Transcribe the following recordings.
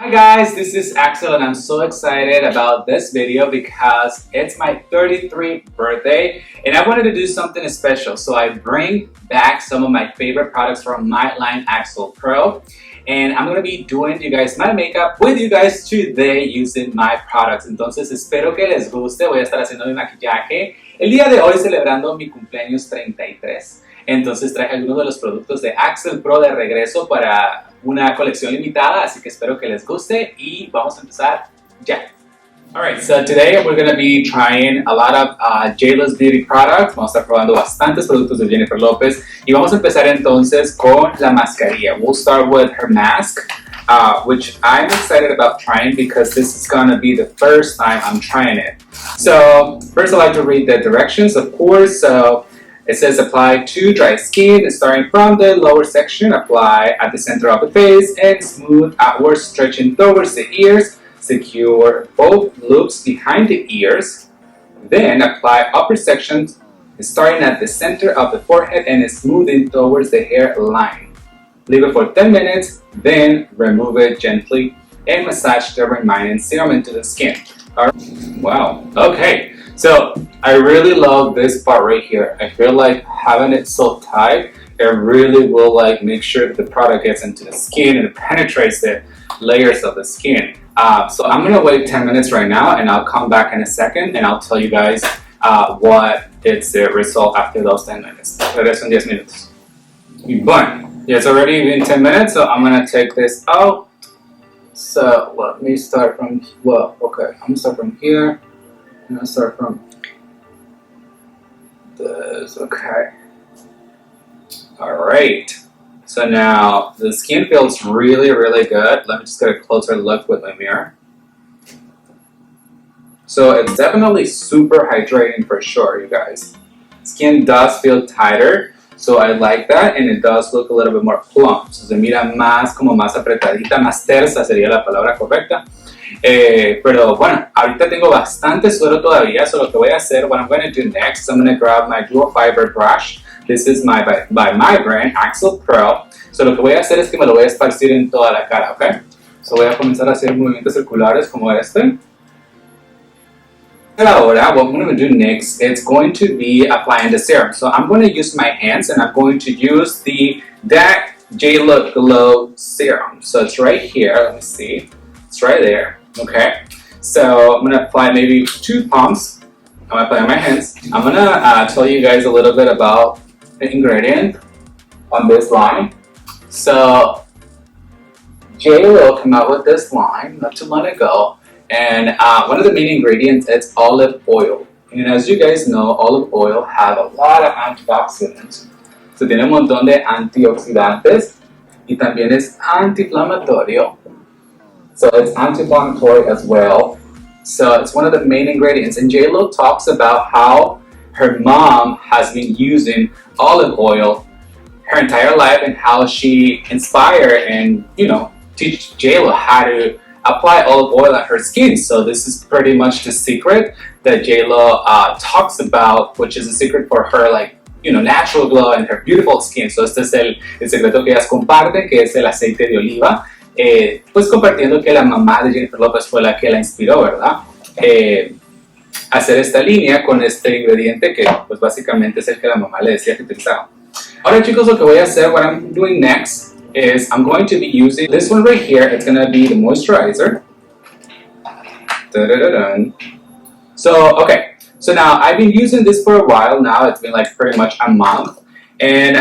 Hi guys, this is Axel and I'm so excited about this video because it's my 33rd birthday and I wanted to do something special. So I bring back some of my favorite products from my line Axelpro, and I'm going to be doing you guys my makeup with you guys today using my products. Entonces espero que les guste. Voy a estar haciendo mi maquillaje el día de hoy celebrando mi cumpleaños 33. Entonces traje algunos de los productos de Axelpro de regreso para una colección limitada, así que espero que les guste y vamos a empezar ya. Alright, so today we're going to be trying a lot of JLO Beauty products. Vamos a estar probando bastantes productos de Jennifer Lopez y vamos a empezar entonces con la mascarilla. We'll start with her mask, which I'm excited about trying because this is going to be the first time I'm trying it. So first I'd like to read the directions, of course. So it says apply to dry skin, starting from the lower section, apply at the center of the face and smooth outwards, stretching towards the ears. Secure both loops behind the ears. Then apply upper section, starting at the center of the forehead and smoothing towards the hairline. Leave it for 10 minutes, then remove it gently and massage the remaining serum into the skin. All right. Wow, okay. So I really love this part right here. I feel like having it so tight, it really will like make sure that the product gets into the skin and it penetrates the layers of the skin. So I'm gonna wait 10 minutes right now and I'll come back in a second and I'll tell you guys what is the result after those 10 minutes. Regreso en 10 minutos. Y bueno, it's already been 10 minutes, so I'm gonna take this out. So let me start from, well, okay, I'm gonna start from here. I'm gonna start from this, okay. Alright, so now the skin feels really, really good. Let me just get a closer look with my mirror. So it's definitely super hydrating for sure, you guys. Skin does feel tighter, so I like that, and it does look a little bit more plump. So se mira más, como más apretadita, más tersa sería la palabra correcta. Pero bueno, ahorita tengo bastante suero todavía, so lo que voy a hacer, what I'm going to do next is I'm going to grab my dual fiber brush. This is by my brand, Axelpro. So lo que voy a hacer es que me lo voy a esparcir en toda la cara, ¿ok? So voy a comenzar a hacer movimientos circulares como este. Ahora, what I'm going to do next, it's going to be applying the serum. So I'm going to use my hands and I'm going to use the JLO Glow Serum. So it's right here, let me see. It's right there, okay? So I'm gonna apply maybe 2 pumps. I'm gonna apply on my hands. I'm gonna tell you guys a little bit about the ingredient on this line. So JLO came out with this line not too long ago, and one of the main ingredients is olive oil. And as you guys know, olive oil have a lot of antioxidants. So tiene un montón de antioxidantes y también es anti-inflamatorio. So it's anti-inflammatory as well. So it's one of the main ingredients. And JLO talks about how her mom has been using olive oil her entire life and how she inspired and, you know, teach JLO how to apply olive oil on her skin. So this is pretty much the secret that JLO talks about, which is a secret for her, like, you know, natural glow and her beautiful skin. So este es el secreto que ellas comparten, que es el aceite de oliva. Pues compartiendo que la mamá de Jennifer Lopez fue la que la inspiró, ¿verdad? Hacer esta línea con este ingrediente que pues básicamente es el que la mamá le decía que utilizaba. Ahora chicos, lo que voy a hacer, what I'm doing next is I'm going to be using this one right here. It's going to be the moisturizer. Da-da-da-dun. So, okay. So now I've been using this for a while now. It's been like pretty much a month. And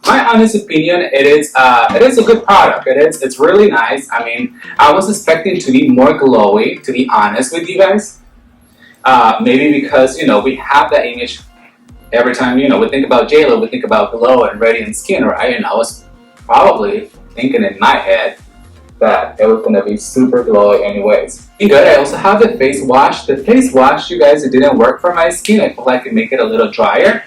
my honest opinion, it is a good product. It's really nice. I mean, I was expecting to be more glowy, to be honest with you guys. Maybe because, you know, we have that image every time, you know, we think about JLO, we think about glow and radiant skin, right? And I was probably thinking in my head that it was going to be super glowy anyways. Good. I also have the face wash. The face wash, you guys, it didn't work for my skin. I feel like it make it a little drier.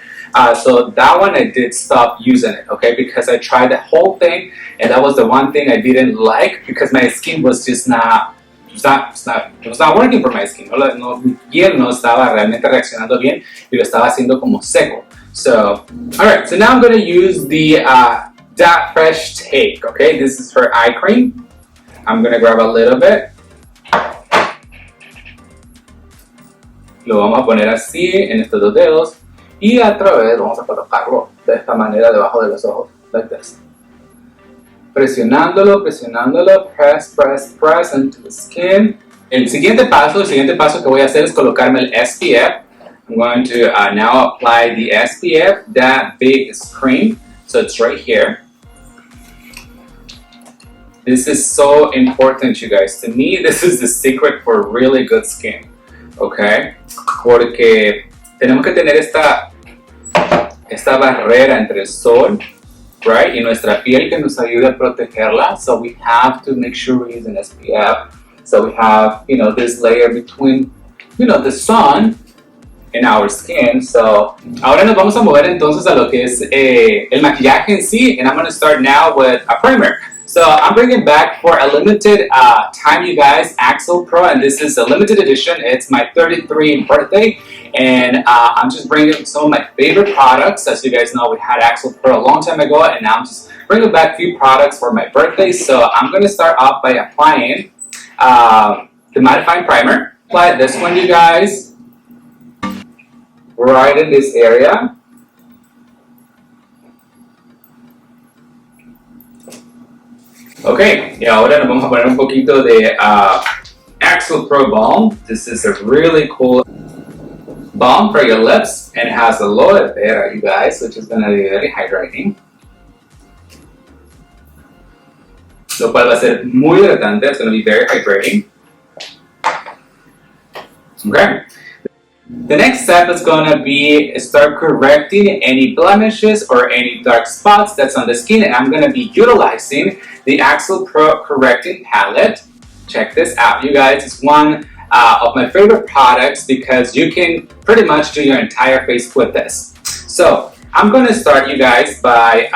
So that one I did stop using it, okay, because I tried the whole thing and that was the one thing I didn't like because my skin was just it was not working for my skin. Mi piel no estaba realmente reaccionando bien y lo estaba haciendo como seco. So, alright, so now I'm going to use the Dot Fresh Take, okay, this is her eye cream. I'm gonna grab a little bit. Lo vamos a poner así en estos dos dedos y a través vamos a colocarlo de esta manera debajo de los ojos, like this. Presionándolo, presionándolo, press, press, press into the skin. El siguiente paso que voy a hacer es colocarme el SPF. I'm going to now apply the SPF, that big screen, so it's right here. This is so important, you guys. To me, this is the secret for really good skin, okay? Porque tenemos que tener esta barrera entre el sol, right, y nuestra piel que nos ayude a protegerla. So we have to make sure we're using SPF. So we have, you know, this layer between, you know, the sun and our skin. So ahora nos vamos a mover entonces a lo que es el maquillaje en sí, and I'm going to start now with a primer. So I'm bringing back for a limited time, you guys, Axelpro, and this is a limited edition. It's my 33rd birthday, and I'm just bringing some of my favorite products. As you guys know, we had Axelpro a long time ago, and now I'm just bringing back a few products for my birthday. So I'm going to start off by applying the mattifying primer. Apply this one, you guys, right in this area. Ok, y ahora nos vamos a poner un poquito de Axelpro Balm. This is a really cool balm for your lips, and it has aloe vera, you guys, which is going to be very hydrating. Lo cual va a ser muy hidratante. It's going to be very hydrating. Okay. The next step is going to be start correcting any blemishes or any dark spots that's on the skin, and I'm going to be utilizing the Axelpro Correcting Palette. Check this out, you guys. It's one of my favorite products because you can pretty much do your entire face with this. So I'm going to start, you guys, by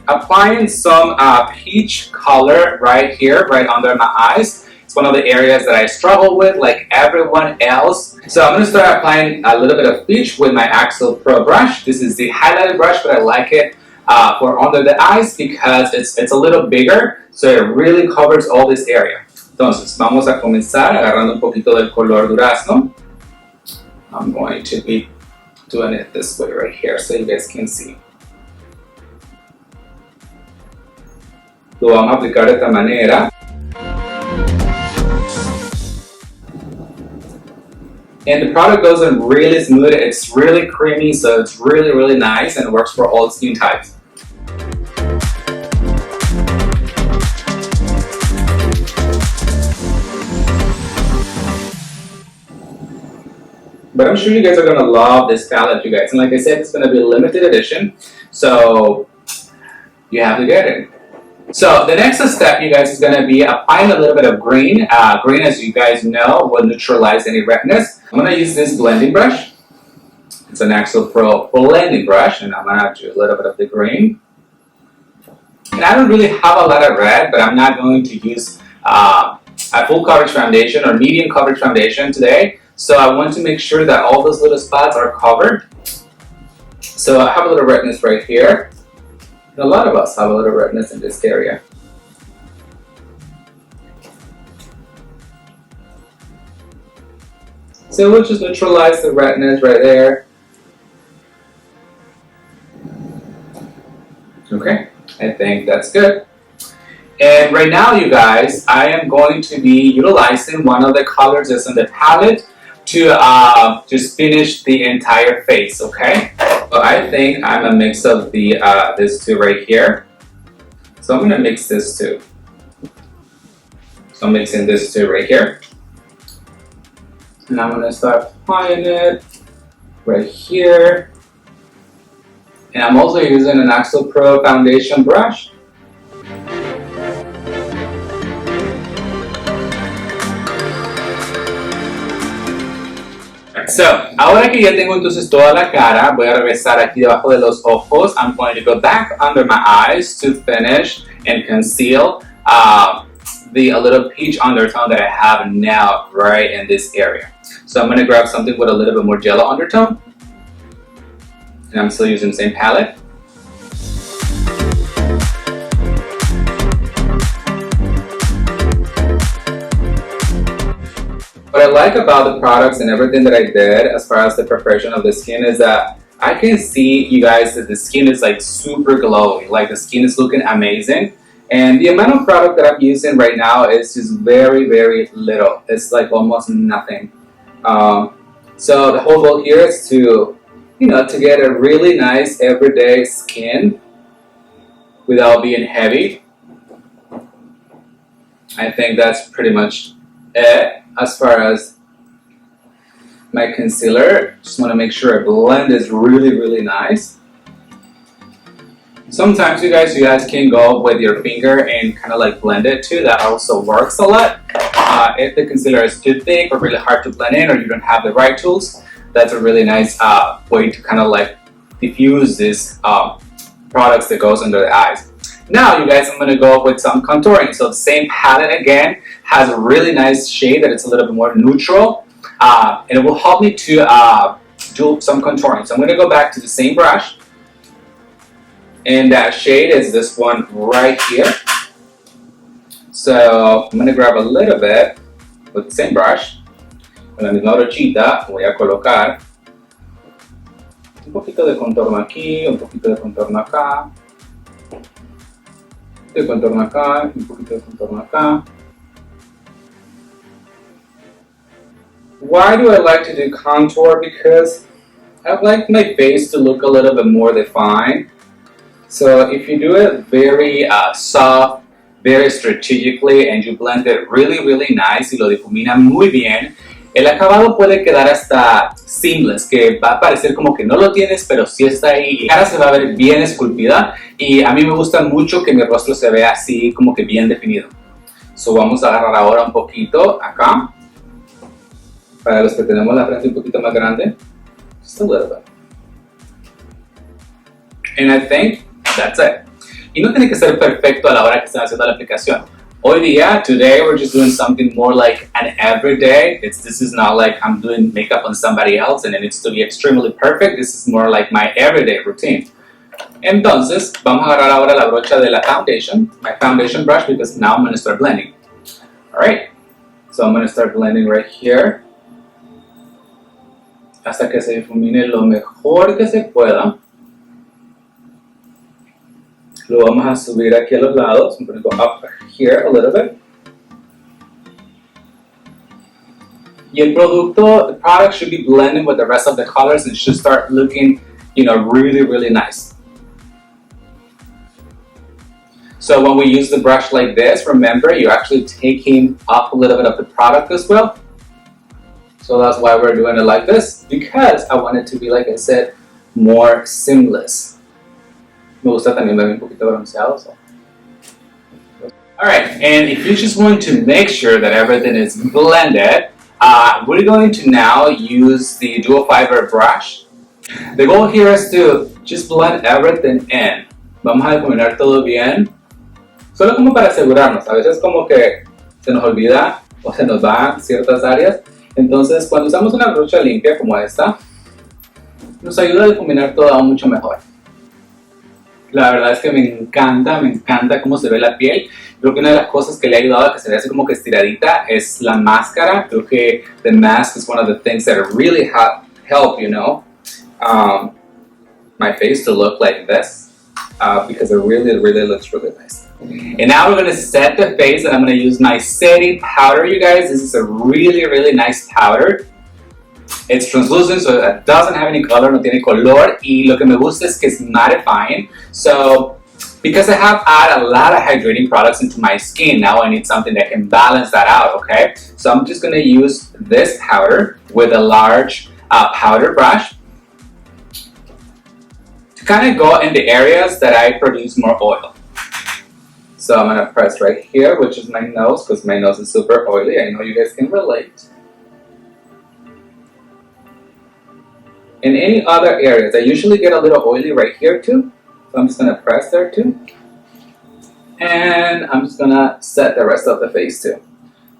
applying some peach color right here, right under my eyes. One of the areas that I struggle with, like everyone else. So I'm going to start applying a little bit of peach with my Axelpro brush. This is the highlighted brush, but I like it for under the eyes because it's a little bigger, so it really covers all this area. Entonces, vamos a comenzar agarrando un poquito del color durazno. I'm going to be doing it this way right here so you guys can see. Lo vamos a aplicar de esta manera. And the product goes in really smooth. It's really creamy, so it's really, really nice, and it works for all skin types. But I'm sure you guys are going to love this palette, you guys. And like I said, it's going to be a limited edition, so you have to get it. So the next step, you guys, is going to be applying a little bit of green. Green, as you guys know, will neutralize any redness. I'm going to use this blending brush. It's an Axelpro blending brush, and I'm going to do a little bit of the green. And I don't really have a lot of red, but I'm not going to use a full coverage foundation or medium coverage foundation today. So I want to make sure that all those little spots are covered. So I have a little redness right here. And a lot of us have a little redness in this area. So we'll just neutralize the redness right there. Okay, I think that's good. And right now, you guys, I am going to be utilizing one of the colors that's in the palette to just finish the entire face, okay? So I think I'm a mix of the these two right here. So I'm gonna mix this two. So I'm mixing this two right here. And I'm gonna start applying it right here. And I'm also using an Axelpro foundation brush. So, ahora que ya tengo entonces toda la cara, voy a regresar aquí debajo de los ojos. I'm going to go back under my eyes to finish and conceal the a little peach undertone that I have now right in this area. So I'm going to grab something with a little bit more JLO undertone. And I'm still using the same palette. What I like about the products and everything that I did as far as the preparation of the skin is that I can see, you guys, that the skin is like super glowy. Like the skin is looking amazing. And the amount of product that I'm using right now is just very, very little. It's like almost nothing. So the whole goal here is to, to get a really nice everyday skin without being heavy. I think that's pretty much it as far as my concealer. Just want to make sure I blend this really, really nice. Sometimes you guys can go with your finger and kind of like blend it too. That also works a lot. If the concealer is too thick or really hard to blend in, or you don't have the right tools, that's a really nice way to kind of like diffuse this products that goes under the eyes. Now, you guys, I'm going to go with some contouring. So the same palette again has a really nice shade that it's a little bit more neutral, and it will help me to do some contouring. So I'm going to go back to the same brush, and that shade is this one right here. So I'm going to grab a little bit with the same brush, con la misma brochita voy a colocar un poquito de contorno aquí, un poquito de contorno acá, de contorno acá, un poquito de contorno acá. Why do I like to do contour? Because I like my face to look a little bit more defined. So if you do it very soft, very strategically, and you blend it really, really nice y lo difumina muy bien, el acabado puede quedar hasta seamless, que va a parecer como que no lo tienes, pero sí está ahí. Y la cara se va a ver bien esculpida, y a mí me gusta mucho que mi rostro se vea así como que bien definido. So vamos a agarrar ahora un poquito acá, para los que tenemos la frente un poquito más grande, just a little bit. And I think that's it. Y no tiene que ser perfecto a la hora que estén haciendo la aplicación. Hoy día, today, we're just doing something more like an everyday. This is not like I'm doing makeup on somebody else and it needs to be extremely perfect. This is more like my everyday routine. Entonces, vamos a agarrar ahora la brocha de la foundation, my foundation brush, because now I'm going to start blending. Alright, so I'm going to start blending right here hasta que se difumine lo mejor que se pueda. Lo vamos a subir aquí a los lados. I'm going to go up here a little bit. Y el producto, the product should be blending with the rest of the colors and should start looking, really, really nice. So when we use the brush like this, remember, you're actually taking up a little bit of the product as well. So that's why we're doing it like this, because I want it to be, like I said, more seamless. Me gusta también verme un poquito bronceado. So. Alright, and if you just want to make sure that everything is blended, we're going to now use the dual fiber brush. The goal here is to just blend everything in. Vamos a difuminar todo bien. Solo como para asegurarnos. A veces como que se nos olvida o se nos van ciertas áreas. Entonces, cuando usamos una brocha limpia como esta, nos ayuda a difuminar todo aún mucho mejor. La verdad es que me encanta cómo se ve la piel. Creo que una de las cosas que le ha ayudado a que se vea así como que estiradita es la máscara. Creo que the mask is one of the things that really help, my face to look like this. Because it really, really looks really nice. And now we're going to set the face, and I'm going to use my setting powder, you guys. This is a really, really nice powder. It's translucent, so it doesn't have any color, no tiene color, y lo que me gusta es que es mattifying. So, because I have added a lot of hydrating products into my skin, now I need something that can balance that out, okay? So I'm just going to use this powder with a large powder brush to kind of go in the areas that I produce more oil. So I'm going to press right here, which is my nose, because my nose is super oily. I know you guys can relate. In any other areas, I usually get a little oily right here too. So I'm just going to press there too. And I'm just going to set the rest of the face too.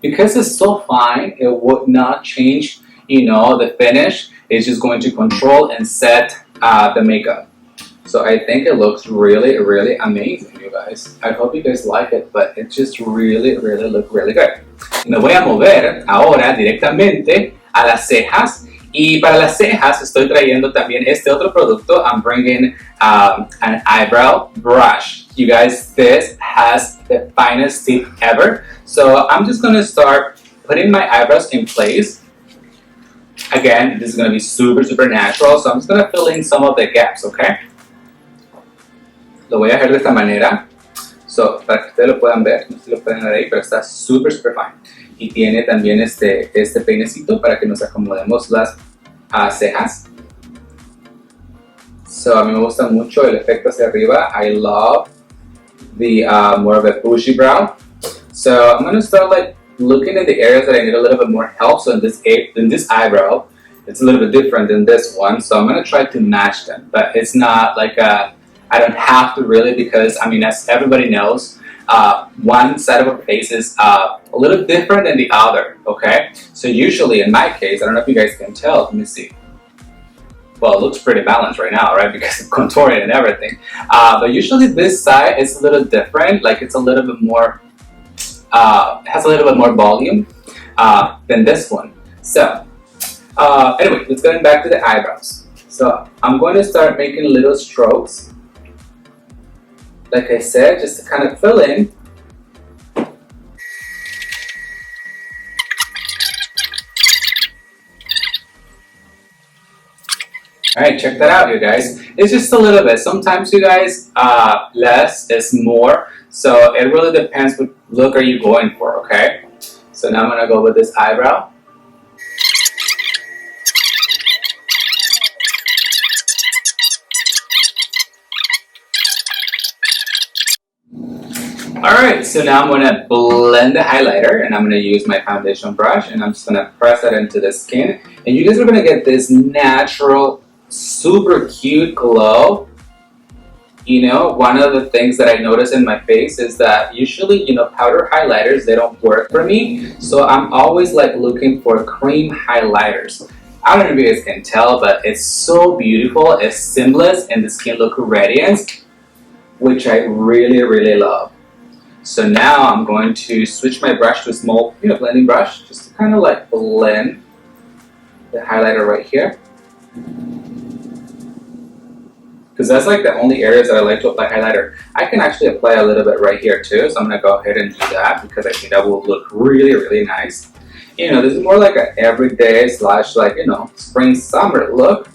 Because it's so fine, it would not change, the finish. It's just going to control and set the makeup. So I think it looks really, really amazing, you guys. I hope you guys like it, but it just really, really look really good. Me voy a mover ahora directamente a las cejas. Y para las cejas estoy trayendo también este otro producto. I'm bringing an eyebrow brush. You guys, this has the finest tip ever. So I'm just going to start putting my eyebrows in place. Again, this is going to be super, super natural. So I'm just going to fill in some of the gaps, okay? Lo voy a hacer de esta manera. So, para que ustedes lo puedan ver, no se lo pueden ver ahí, pero está súper, súper fine. Y tiene también este peinecito para que nos acomodemos las cejas. So, a mí me gusta mucho el efecto hacia arriba. I love the more of a bushy brow. So, I'm going to start like looking at the areas that I need a little bit more help. So, in this eyebrow, it's a little bit different than this one. So, I'm going to try to match them. But it's not like I don't have to really, because I mean, as everybody knows, one side of a face is a little different than the other, okay? So usually in my case, I don't know if you guys can tell, let me see. Well, it looks pretty balanced right now, right? Because of contouring and everything. But usually this side is a little different, like it's a little bit more, has a little bit more volume than this one. So anyway, let's get back to the eyebrows. So I'm going to start making little strokes. Like I said, just to kind of fill in. Alright, check that out, you guys. It's just a little bit. Sometimes, you guys, less is more. So it really depends what look are you going for, okay? So now I'm going to go with this eyebrow. Alright, so now I'm going to blend the highlighter and I'm going to use my foundation brush and I'm just going to press it into the skin. And you guys are going to get this natural, super cute glow. You know, one of the things that I notice in my face is that usually, you know, powder highlighters, they don't work for me. So I'm always like looking for cream highlighters. I don't know if you guys can tell, but it's so beautiful, it's seamless, and the skin look radiant, which I really, really love. So now I'm going to switch my brush to a small, you know, blending brush, just to kind of like blend the highlighter right here. Because that's like the only areas that I like to apply highlighter. I can actually apply a little bit right here too, so I'm going to go ahead and do that because I think that will look really, really nice. You know, this is more like an everyday slash like, you know, spring, summer look.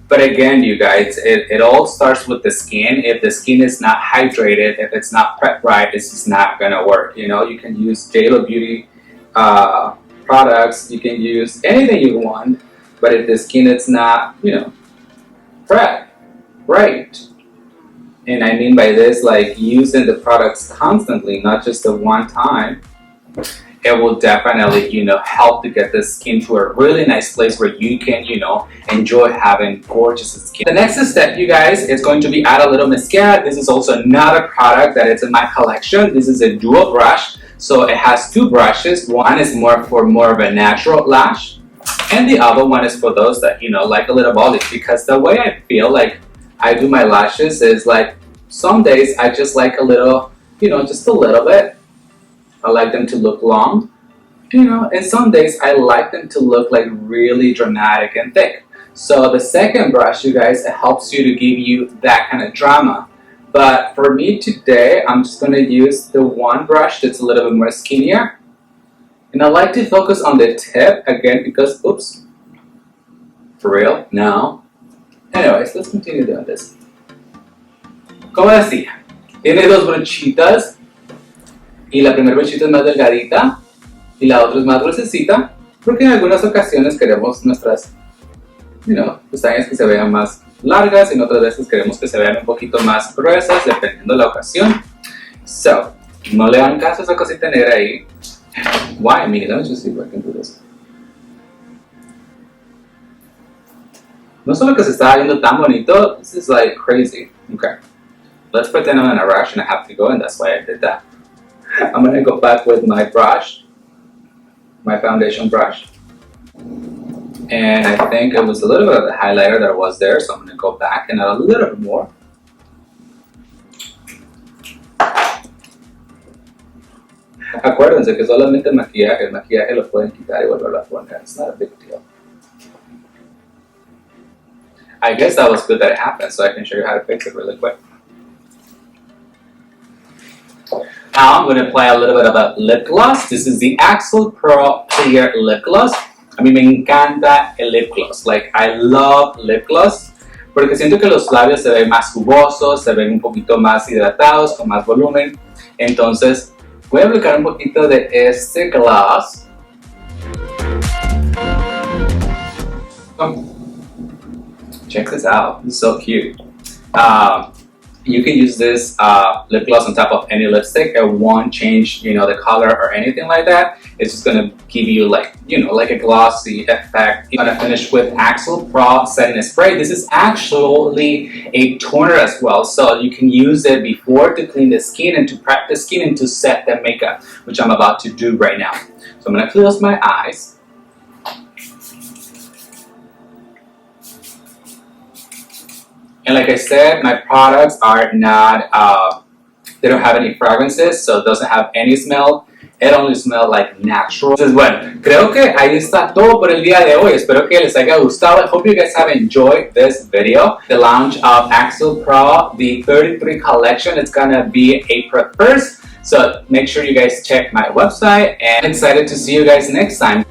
But again, you guys, it all starts with the skin. If the skin is not hydrated, if it's not prepped right, it's just not gonna work. You know, you can use JLO Beauty products, you can use anything you want, but if the skin is not, you know, prepped right, and I mean by this, like using the products constantly, not just the one time, it will definitely, you know, help to get the skin to a really nice place where you can, you know, enjoy having gorgeous skin. The next step, you guys, is going to be add a little mascara. This is also another product that is in my collection. This is a dual brush. So it has two brushes. One is more for more of a natural lash. And the other one is for those that, you know, like a little volume. Because the way I feel like I do my lashes is like, some days I just like a little, you know, just a little bit. I like them to look long, you know, and some days I like them to look like really dramatic and thick. So the second brush, you guys, it helps you to give you that kind of drama. But for me today, I'm just going to use the one brush that's a little bit more skinnier. And I like to focus on the tip again because, oops, for real, no. Anyways, let's continue doing this. Como decía, tiene dos brochitas. Y la primera brochita es más delgadita y la otra es más gruesecita porque en algunas ocasiones queremos nuestras, you know, pestañas que se vean más largas y en otras veces queremos que se vean un poquito más gruesas dependiendo de la ocasión. So, no le hagan caso a esa cosita negra ahí. Why me? Let me just see if I can do this. No solo que se está viendo tan bonito, this is like crazy. Okay, let's pretend I'm in a rush and I have to go, and that's why I did that. I'm going to go back with my brush, my foundation brush. And I think it was a little bit of the highlighter that was there, so I'm going to go back and add a little bit more. Acuérdense que solamente el maquillaje lo pueden quitar y volverlo a poner. It's not a big deal. I guess that was good that it happened, so I can show you how to fix it really quick. Now I'm going to apply a little bit of a lip gloss. This is the Axelpro Clear Lip Gloss. A mí me encanta el lip gloss. Like, I love lip gloss porque siento que los labios se ven más jugosos, se ven un poquito más hidratados, con más volumen. Entonces, voy a aplicar un poquito de este gloss. Check this out. It's so cute. You can use this lip gloss on top of any lipstick. It won't change, the color or anything like that. It's just gonna give you like a glossy effect. I'm gonna finish with Axelpro Setting Spray. This is actually a toner as well, so you can use it before to clean the skin and to prep the skin and to set the makeup, which I'm about to do right now. So I'm gonna close my eyes. And like I said, my products are not, they don't have any fragrances, so it doesn't have any smell. It only smells like natural. Entonces, bueno, creo que ahí está todo por el día de hoy. Espero que les haya gustado. I hope you guys have enjoyed this video. The launch of Axelpro, the 33 collection, it's gonna be April 1st. So make sure you guys check my website, and I'm excited to see you guys next time.